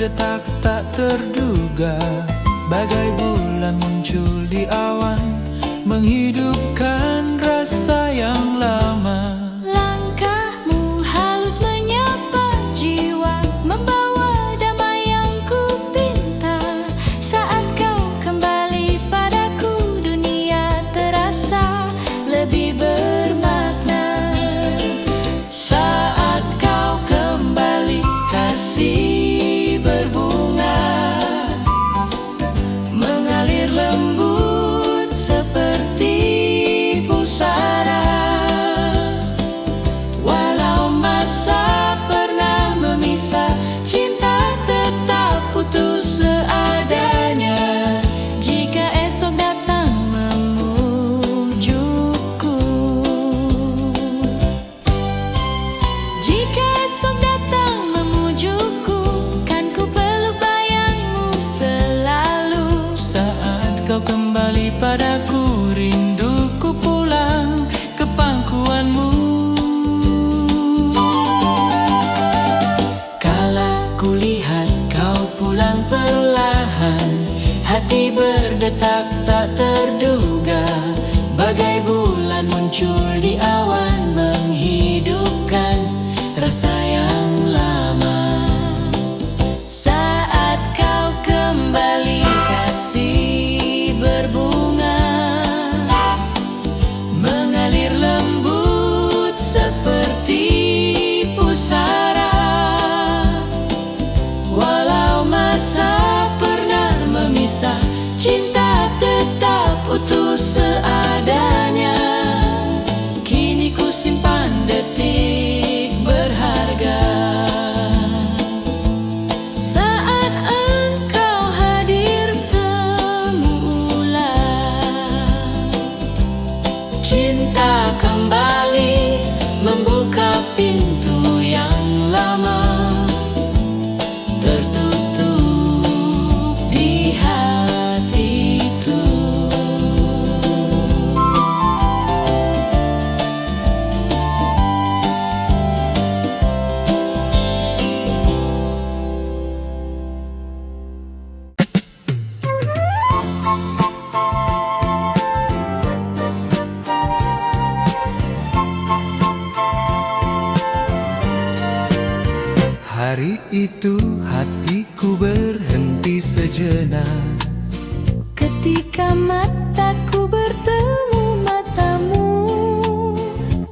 berdetak tak terduga, bagai bulan muncul di awan, menghidupkan rasa yang lama. Langkahmu halus menyapa jiwa, membawa damai yang ku pinta. Saat kau kembali padaku, dunia terasa lebih bermakna. Saat kau kembali, kasih berbunga, mengalir lembut seperti pusara. Walau masa pernah memisah, cinta tetap putus seadanya. Jika esok datang memujukku, Jika esok datang memujukku, kan ku peluk bayangmu selalu. saat kau kembali padaku, rinduku pulang ke pangkuanmu. Kala kulihat kau pulang perlahan, hati berdetak tak terduga, bagai bulan muncul di awan, menghidupkan rasa yang lama. Saat kau kembali, kasih berbunga, mengalir lembut seperti pusara. Walau masa pernah memisah, cinta tetap utuh seadanya. Kini ku simpan detik berharga. Saat engkau hadir semula, Cinta kembali membuka pintu yang lama, tertutup di hatiku. Hari itu hatiku berhenti sejenak, ketika mataku bertemu matamu,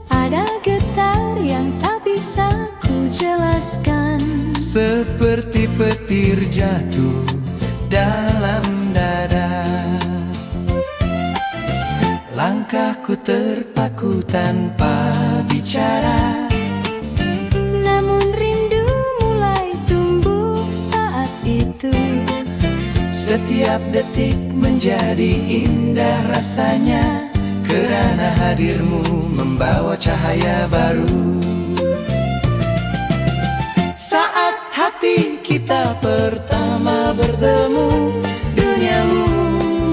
ada getar yang tak bisa ku jelaskan. seperti petir jatuh dalam dada. Langkahku terpaku tanpa bicara, Namun rindu mulai tumbuh saat itu. setiap detik menjadi indah rasanya, kerana hadirmu membawa cahaya baru. Saat hati kita pertama bertemu, duniamu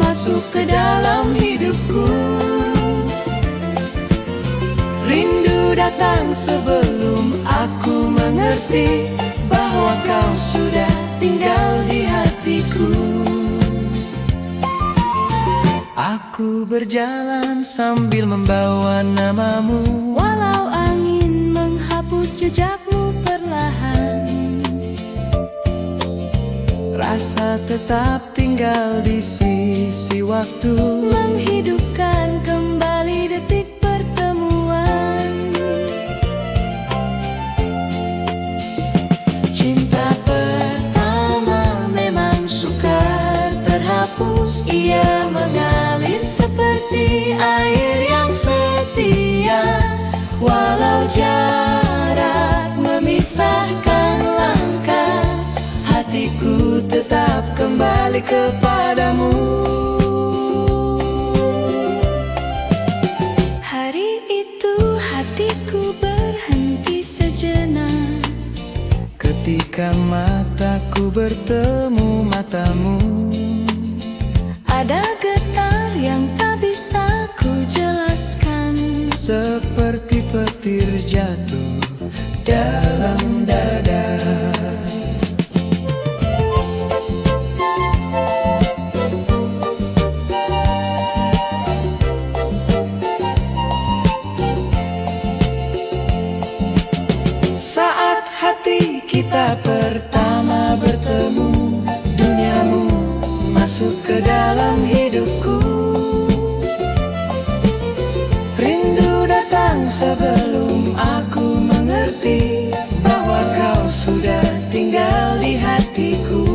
masuk ke dalam hidupku. Rindu datang sebelum aku mengerti bahwa kau sudah tinggal di hatiku. Aku berjalan sambil membawa namamu, Walau angin menghapus jejakmu perlahan, rasa tetap tinggal di sisi waktu, menghidupkan kembali detik pertemuan. Cinta pertama memang sukar terhapus, ia mengalir seperti air yang setia. Walau jarak memisahkan langkah, hatiku tetap kembali kepadamu. Hari itu hatiku berhenti sejenak, Ketika mataku bertemu matamu, ada getar yang tak bisa ku jelaskan. seperti petir jatuh dalam dada. kita pertama bertemu, duniamu masuk ke dalam hidupku. Rindu datang sebelum aku mengerti bahwa kau sudah tinggal di hatiku.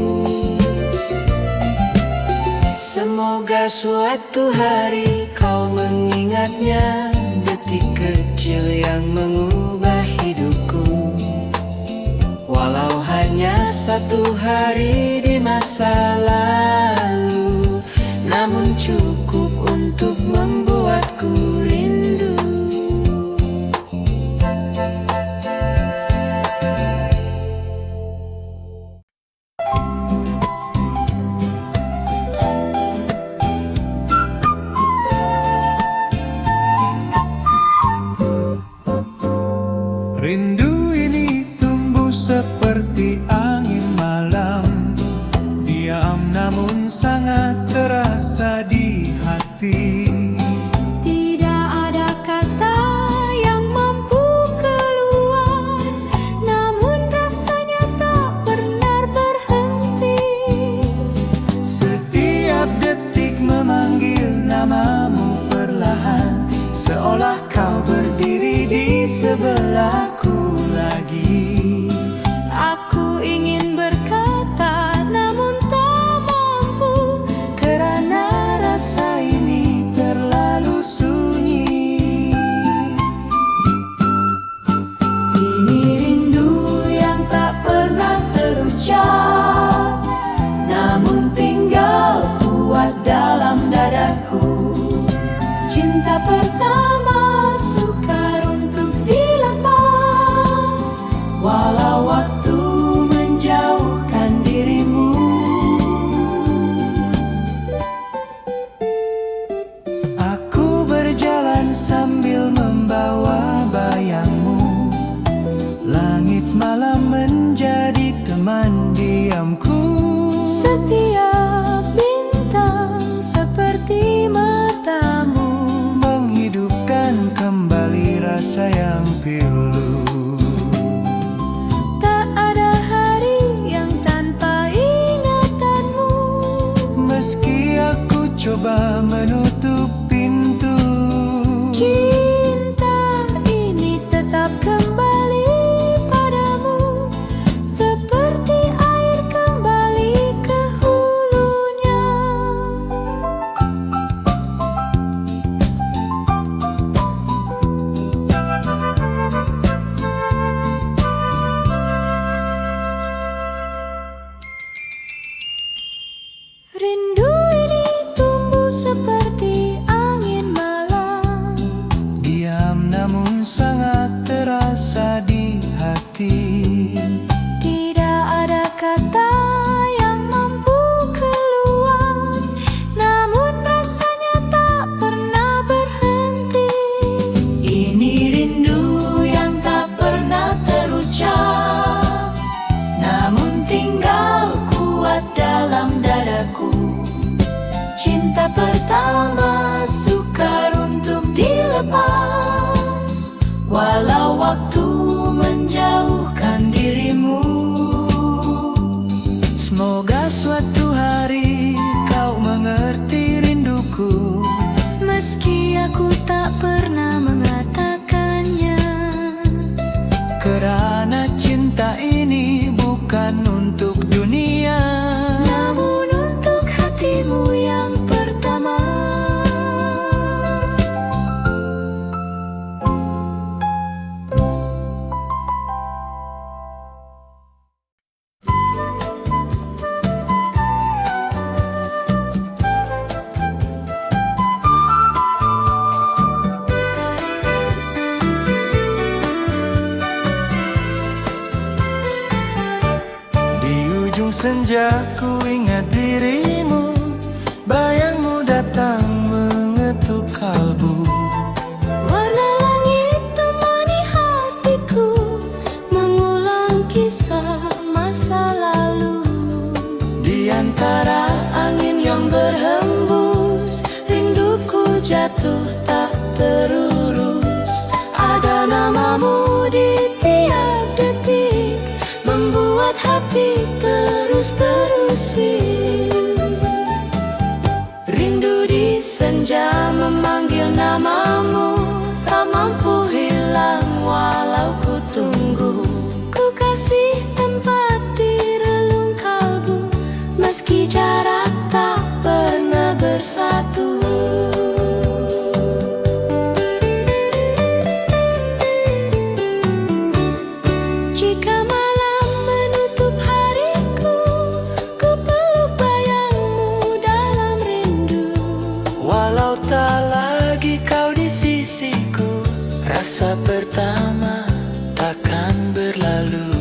Semoga suatu hari kau mengingatnya, detik kecil yang mengubah hidupku. Walau hanya satu hari di masa lalu, namun cukup untuk membuatku rindu. Rindu ini tumbuh seperti angin malam, diam namun sangat terasa di hati. Tidak ada kata yang mampu keluar, namun rasanya tak pernah berhenti. Setiap detik memanggil namamu perlahan, seolah kau berdiri di sebelahku lagi. Aku ingin berkata namun tak mampu, Karena rasa ini terlalu sunyi. ini rindu yang tak pernah terucap, namun tinggal kuat dalam dadaku. Cinta pertama sukar untuk dilepas, walau waktu menjauhkan dirimu. Aku berjalan sambil membawa bayangmu, langit malam menjadi teman diamku. Setiap bintang seperti matamu, Menghidupkan kembali rasa yang pilu. tak ada hari yang tanpa ingatanmu. Meski aku coba menutup pintu, Cinta ini tetap kembali padamu, seperti air kembali ke hulunya. Rindu ini tumbuh seperti angin malam, diam namun sangat terasa di hati. tidak ada kata yang mampu keluar, namun rasanya tak pernah berhenti. Ini rindu yang tak pernah terucap, namun tinggal kuat dalam dadaku. Cinta pertama sukar untuk dilepas, walau waktu menjauhkan dirimu. Semoga suatu hari kau mengerti rinduku. Meski aku tak pernah mengatakannya, Karena cinta ini bukan untuk dunia, namun untuk hatimu yang pertama. di ujung senja ku ingat dirimu, bayangmu datang mengetuk kalbu. Warna langit temani hatiku, mengulang kisah masa lalu. Di Antara angin yang berhembus, rinduku jatuh tak terurus. Ada namamu di tiap detik, membuat terus terusi. Rindu di senja memanggil namamu, tak mampu hilang walau ku tunggu. Ku kasih tempat di relung kalbu, meski jarak tak pernah bersatu. Jika malam menutup hariku, ku peluk bayangmu dalam rindu. Walau tak lagi kau di sisiku, rasa pertama takkan berlalu.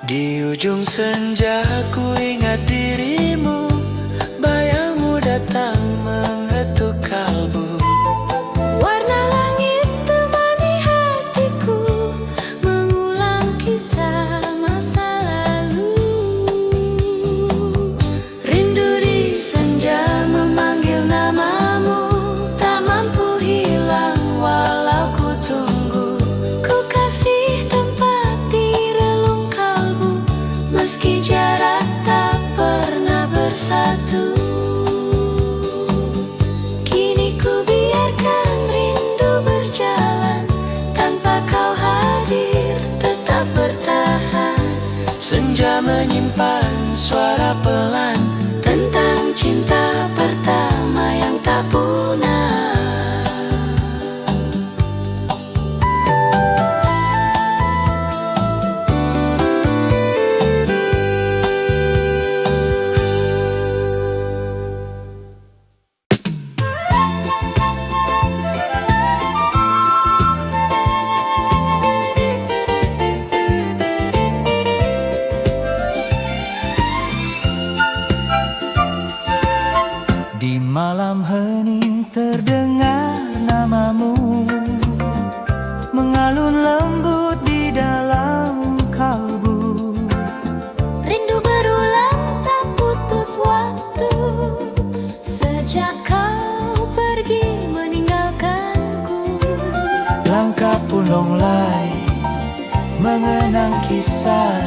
Di ujung senja ku ingat dirimu, bayangmu datang mengetuk kalbu. Warna langit temani hatiku, mengulang kisah masa lalu. Rindu di senja memanggil namamu, tak mampu hilang walau ku tunggu. Ku kasih tempat di relung kalbu, meski jarak tak pernah bersatu. Kini ku biarkan rindu berjalan, tanpa kau hadir tetap bertahan. Senja menyimpan suara pelan Tentang cinta pertama yang tak punah. Di malam hening terdengar namamu, mengalun lembut di dalam kalbu. Rindu berulang tak putus waktu, sejak kau pergi meninggalkanku. Langkah pun longlai mengenang kisah,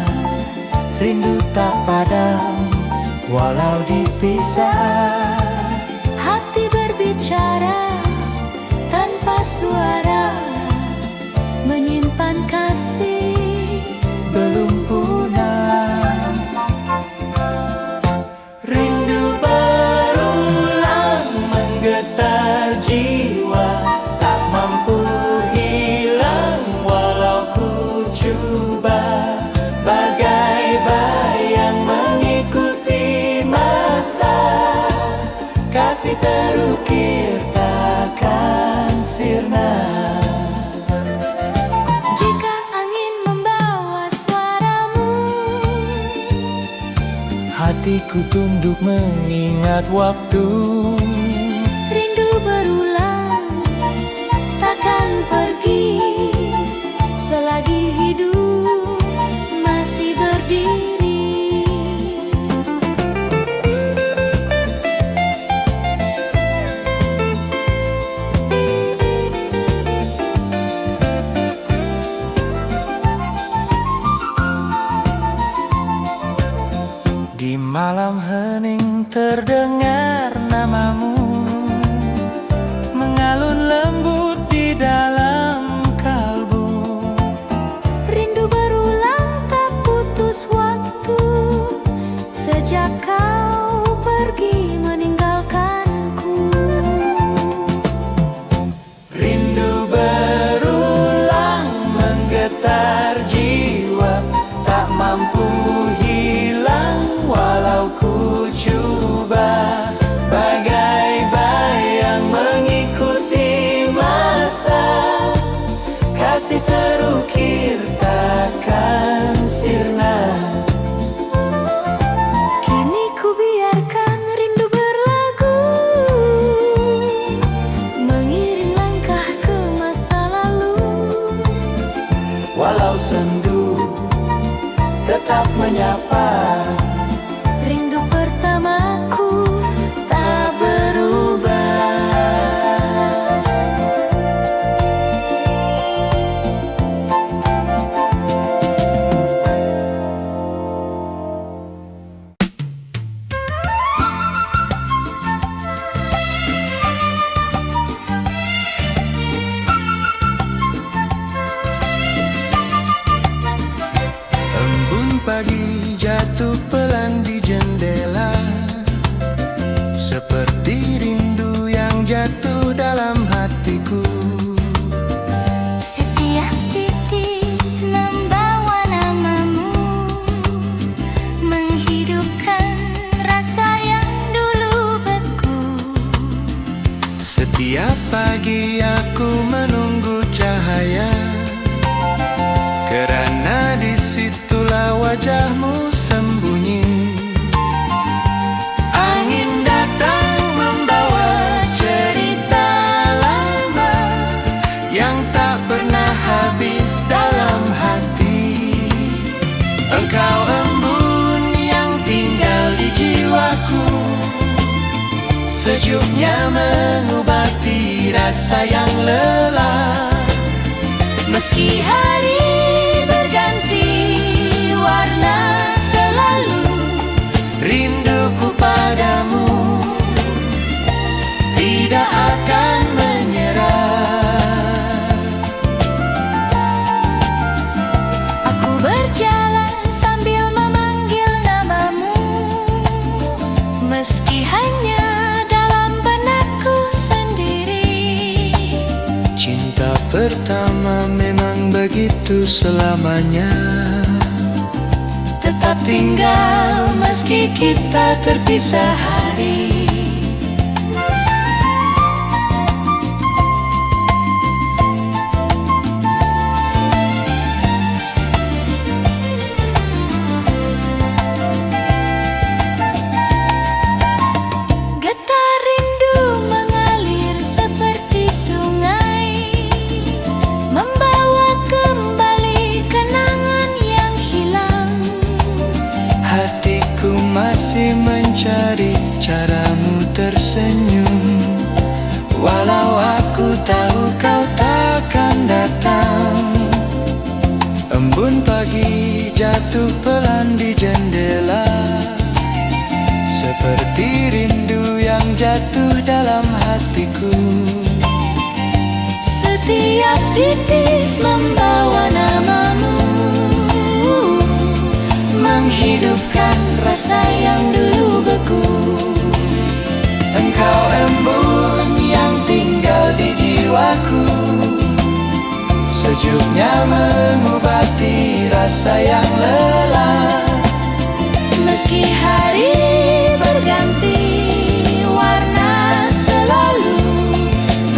rindu tak padam walau dipisah. Hati berbicara tanpa suara, menyimpan kasih belum punah. Rindu berulang menggetar jiwa, tak mampu hilang walau ku coba. Bagai bayang mengikuti masa, kasih terukir takkan sirna. jika angin membawa suaramu. Hatiku tunduk mengingat waktu. Rindu berulang takkan pergi, selagi hidup masih berdiri. Di malam hening terdengar namamu, mengalun lembut di dalam kalbu. Rindu berulang tak putus waktu, sejak kau pergi meninggalkanku. Rindu berulang menggetar jiwa, tak mampu hilang walau ku coba. Bagai bayang mengikuti masa, kasih terukir takkan sirna. Kini ku biarkan rindu berlagu, mengiring langkah ke masa lalu. Walau sendu tetap menyapa. Rindu pertamaku tak pagi jatuh pelan di jendela, seperti rindu yang jatuh dalam hatiku. Setiap titis membawa namamu, menghidupkan rasa yang dulu beku. Setiap pagi aku menunggu cahaya, karena disitulah wajahmu sembunyi. Angin datang membawa cerita lama yang tak pernah habis dalam hati. Engkau embun yang tinggal di jiwaku, sejuknya mengobati rasa yang lelah. Meski hari berganti warna, selalu rinduku padamu tidak akan menyerah. Aku berjalan sambil memanggil namamu, meski hanya dalam benakku sendiri. Cinta pertama memang begitu selamanya, Tetap tinggal meski kita terpisah hari. Getar rindu mengalir seperti sungai, membawa kembali kenangan yang hilang. hatiku masih mencari caramu tersenyum, walau aku tahu kau takkan datang. Embun pagi jatuh pelan di jendela, seperti rindu yang jatuh dalam hatiku. Setiap titis membawa namamu, menghidupkan rasa yang dulu beku. Engkau embun yang tinggal di jiwaku, sejuknya mengobati rasa yang lelah. Meski hari berganti warna, selalu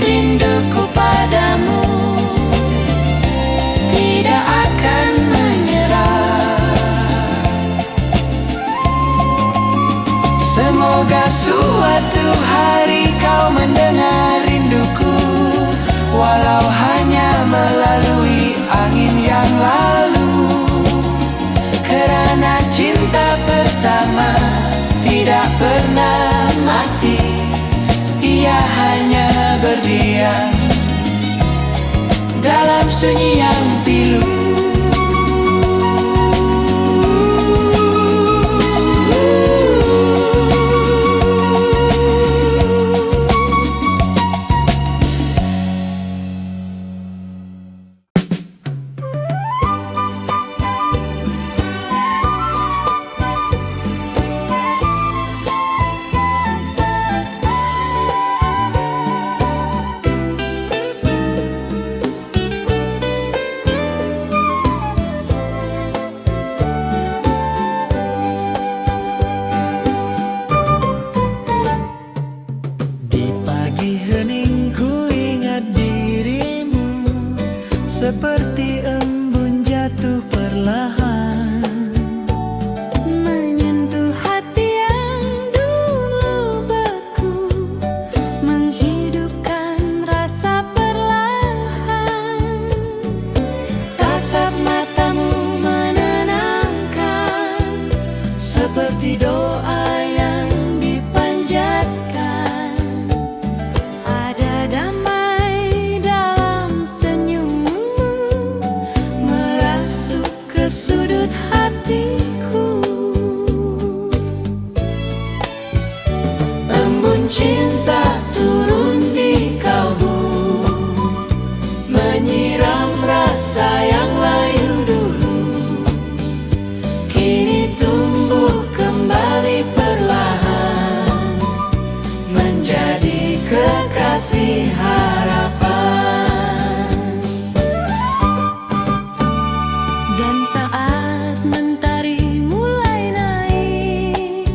rinduku padamu tidak akan menyerah. Semoga suatu hari kau mendengar rinduku, walau hanya melalui angin yang lalu. Kerana cinta pertama tidak pernah mati, ia hanya berdiam dalam sunyi yang pilu. Seperti embun jatuh perlahan, menyentuh hati yang dulu beku, menghidupkan rasa perlahan. tatap matamu menenangkan, seperti doa yang dipanjatkan. Ada damai dalam senyummu, merasuk ke sudut hatiku. Embun cinta turun di kalbu, menyiram rasa yang layu dulu. harapan. Dan saat mentari mulai naik,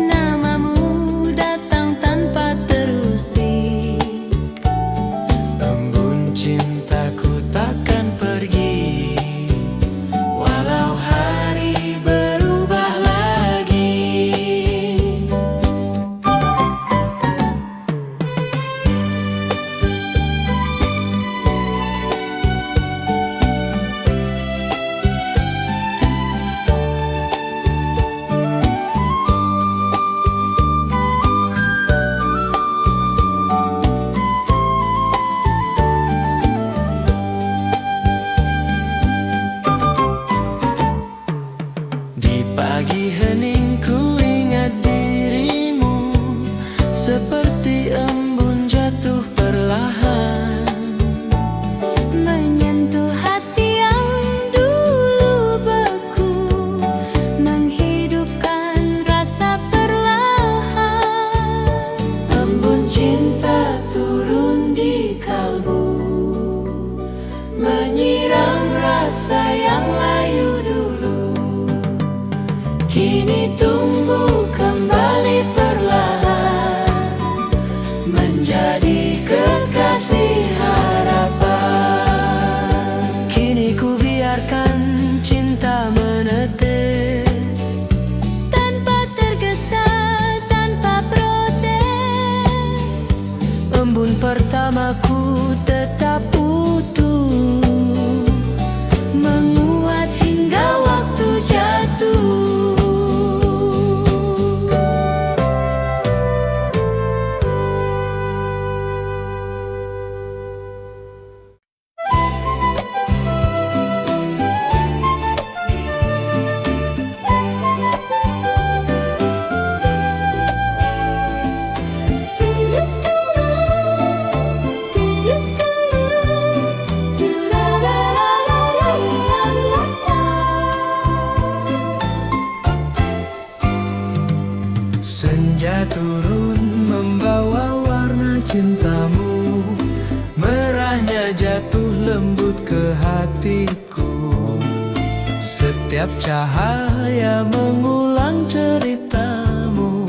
namamu datang tanpa terusik. Embun cintaku takkan pergi, walau hari berubah lagi. Di pagi hening ku ingat dirimu, seperti embun jatuh perlahan, Menyentuh hati yang dulu beku, menghidupkan rasa perlahan. embun cinta turun di kalbu, menyiram rasa yang layu dulu. Kini tumbuh kembali perlahan, menjadi kekasih harapan. Kini ku biarkan cinta menetes, Tanpa tergesa, tanpa protes. embun pertamaku tetap utuh, menguat hingga waktu jatuh. Senja turun membawa warna cintamu, merahnya jatuh lembut ke hatiku. Setiap cahaya mengulang ceritamu,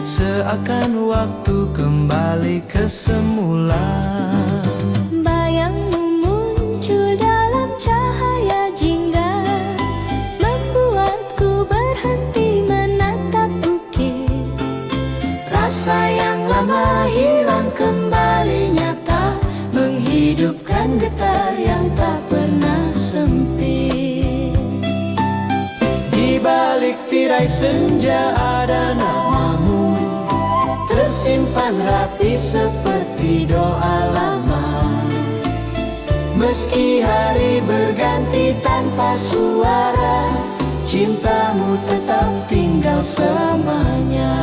seakan waktu kembali ke semula. Bayangmu muncul dalam cahaya jingga, membuatku berhenti menatap bukit. Rasa yang lama hilang kembali nyata, menghidupkan getar yang tak pernah sempit. Di balik tirai senja ada namamu, tersimpan rapi seperti doa lama. Meski hari berganti tanpa suara, cintamu tetap tinggal selamanya.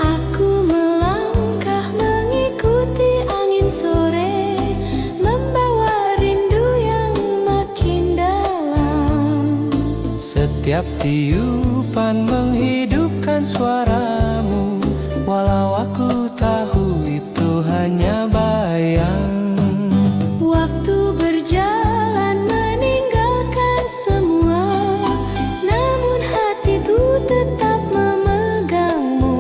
Aku melangkah mengikuti angin sore, membawa rindu yang makin dalam. Setiap tiupan menghidupkan suaramu, walau aku tahu itu hanya bayang. Waktu berjalan meninggalkan semua, namun hatiku tetap memegangmu.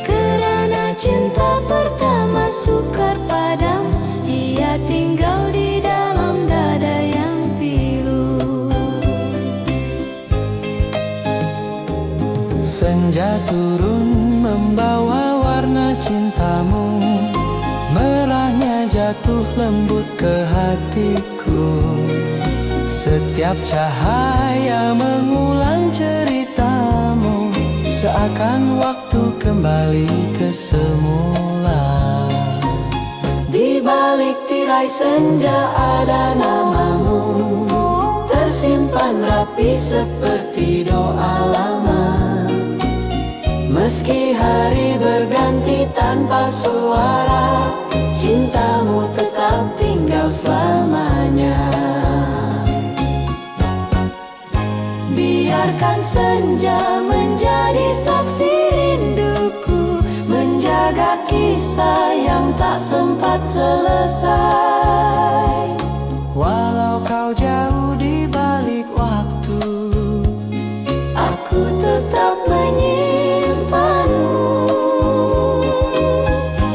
Kerana cinta pertama sukar padam, ia tinggal di dalam dada yang pilu. Senja turun membawa warna cintamu, merahnya jatuh lembut ke hatiku. Setiap cahaya mengulang ceritamu, seakan waktu kembali ke semula. Di balik tirai senja ada namamu, tersimpan rapi seperti doa lama. Meski hari berganti tanpa suara, cintamu tetap tinggal selamanya. Biarkan senja menjadi saksi rinduku, menjaga kisah yang tak sempat selesai. Walau kau jauh di balik waktu, aku tetap menyimpanmu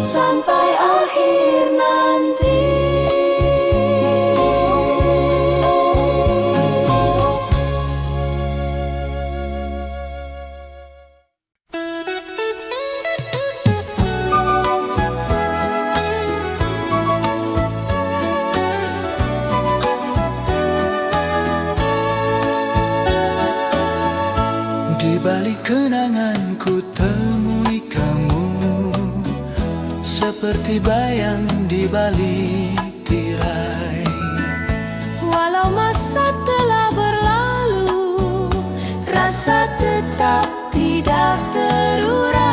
sampai akhir nanti. di balik kenangan ku temui kamu, seperti bayang di balik tirai. Walau masa telah berlalu, rasa tetap tidak terurai.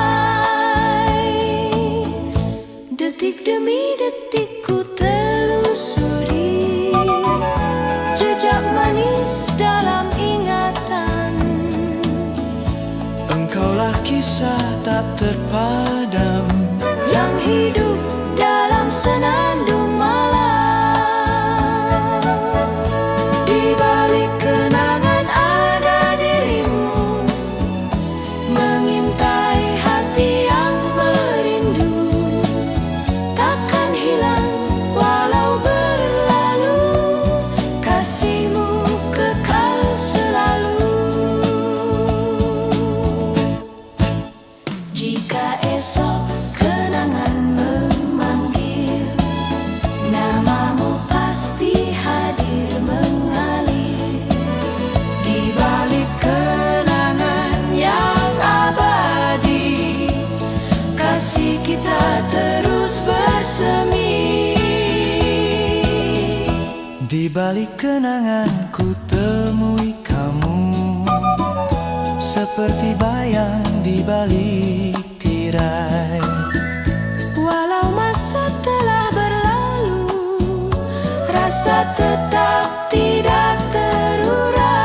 Detik demi detik ku telusuri jejak manis dalam ingatan. Engkaulah kisah tak terpadam yang hidup dalam senandung malam. Di balik kenangan ada dirimu, mengintai hati yang merindu. Takkan hilang walau berlalu, kasihmu kekal selalu. Jika esok kenangan memanggil, namamu pasti hadir mengalir. Di balik kenangan yang abadi, kasih kita terus bersemi. di balik kenangan ku temui kamu, seperti bayang di balik tirai. Walau masa telah berlalu, rasa tetap tidak terurai.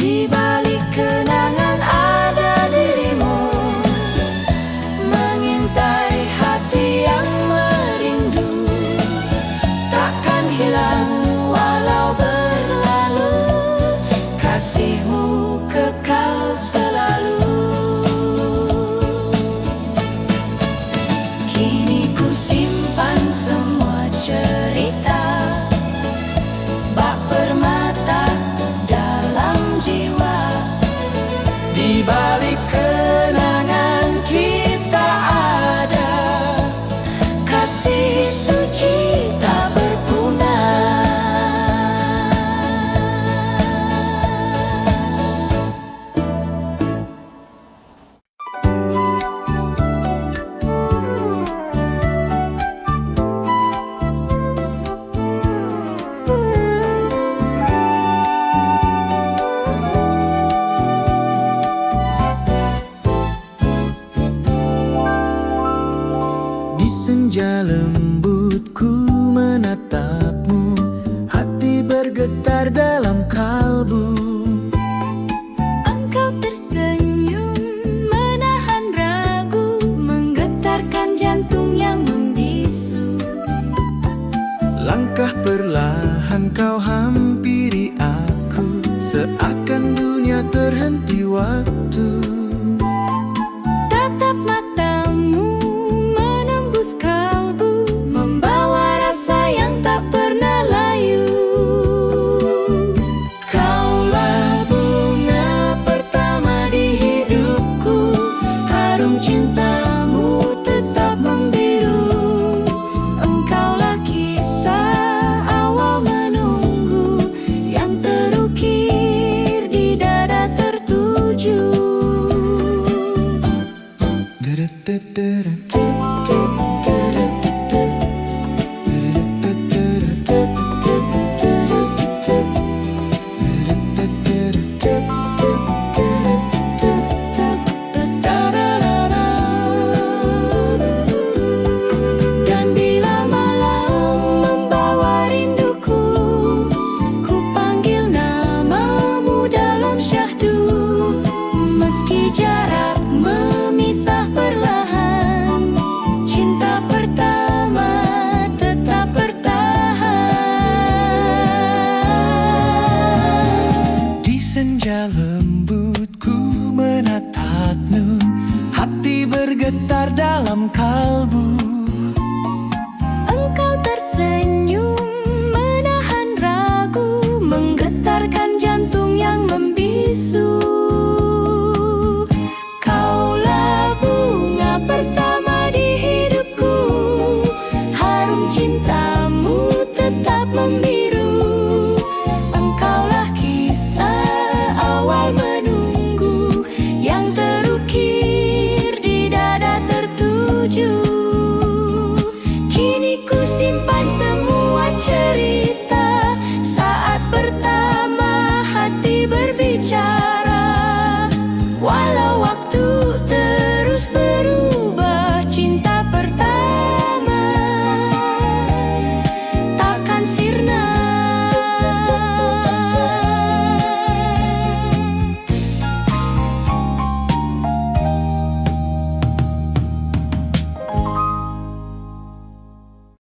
Di balik kenangan ada dirimu, mengintai hati yang merindu. Takkan hilang walau berlalu, kasihmu kekal selalu. Kini ku simpan semua cerita bak permata dalam jiwa. Di balik kenangan kita ada kasih suci tak berpunah. Di senja lembut ku menatapmu, hati bergetar dalam kalbu. Engkau tersenyum menahan ragu, menggetarkan jantung yang membisu. Langkah perlahan kau hampiri aku, seakan dunia terhenti waktu. Tatap matamu menembus kalbu, membawa rasa yang tak pernah layu. Kaulah bunga pertama di hidupku, Harum cintamu tetap membiru. Engkaulah kisah awal menunggu, yang terukir di dada tertuju. tut